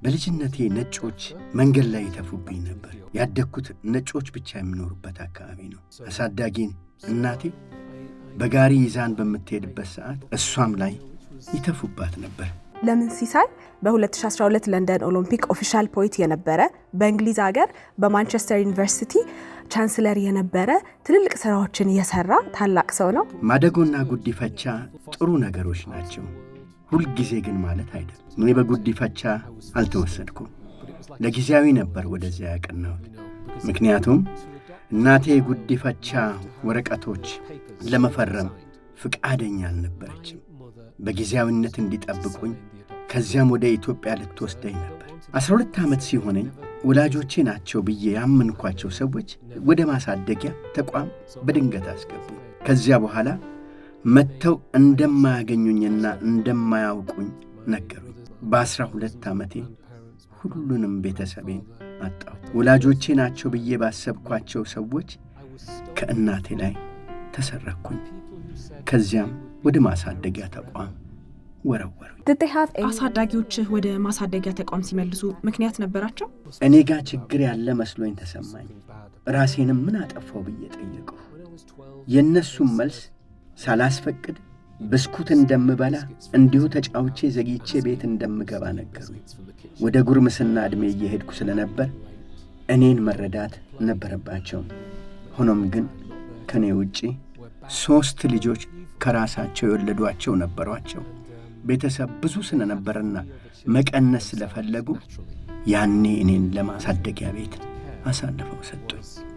በልጅነቴ ነጮች መንገድ ላይ ይተፉብኝ ነበር። ያደግኩት ነጮች ብቻ የሚኖሩበት አካባቢ ነው። አሳዳጊን እናቴ በጋሪ ይዛን በምትሄድበት ሰዓት እሷም ላይ ይተፉባት ነበር። ለምን ሲሳይ በ2012 ለንደን ኦሎምፒክ ኦፊሻል ፖይንት የነበረ በእንግሊዝ ሀገር በማንቸስተር ዩኒቨርሲቲ ቻንስለር የነበረ ትልልቅ ስራዎችን የሰራ ታላቅ ሰው ነው። ማደጎና ጉዲፈቻ ጥሩ ነገሮች ናቸው። ሁል ጊዜ ግን ማለት አይደለም። እኔ በጉዲፈቻ አልተወሰድኩም። ለጊዜያዊ ነበር ወደዚያ ያቀናሁት። ምክንያቱም እናቴ ጉዲፈቻ ወረቀቶች ለመፈረም ፍቃደኛ አልነበረችም። በጊዜያዊነት እንዲጠብቁኝ ከዚያም ወደ ኢትዮጵያ ልትወስደኝ ነበር። 12 ዓመት ሲሆነኝ ወላጆቼ ናቸው ብዬ ያመንኳቸው ሰዎች ወደ ማሳደጊያ ተቋም በድንገት አስገቡ። ከዚያ በኋላ መጥተው እንደማያገኙኝና እንደማያውቁኝ ነገሩኝ። በ12 ዓመቴ ሁሉንም ቤተሰቤን አጣሁ። ወላጆቼ ናቸው ብዬ ባሰብኳቸው ሰዎች ከእናቴ ላይ ተሰረኩኝ። ከዚያም ወደ ማሳደጊያ ተቋም ወረወሩኝ። አሳዳጊዎችህ ወደ ማሳደጊያ ተቋም ሲመልሱ ምክንያት ነበራቸው? እኔ ጋር ችግር ያለ መስሎኝ ተሰማኝ። ራሴንም ምን አጠፋው ብዬ ጠየቅሁ። የእነሱም መልስ ሳላስፈቅድ ብስኩት እንደምበላ እንዲሁ ተጫውቼ ዘግይቼ ቤት እንደምገባ ነገሩኝ። ወደ ጉርምስና ዕድሜ እየሄድኩ ስለነበር እኔን መረዳት ነበረባቸው። ሆኖም ግን ከኔ ውጪ 3 ልጆች ከራሳቸው የወለዷቸው ነበሯቸው። ቤተሰብ ብዙ ስለነበረና መቀነስ ስለፈለጉ ያኔ እኔን ለማሳደጊያ ቤት አሳልፈው ሰጡኝ።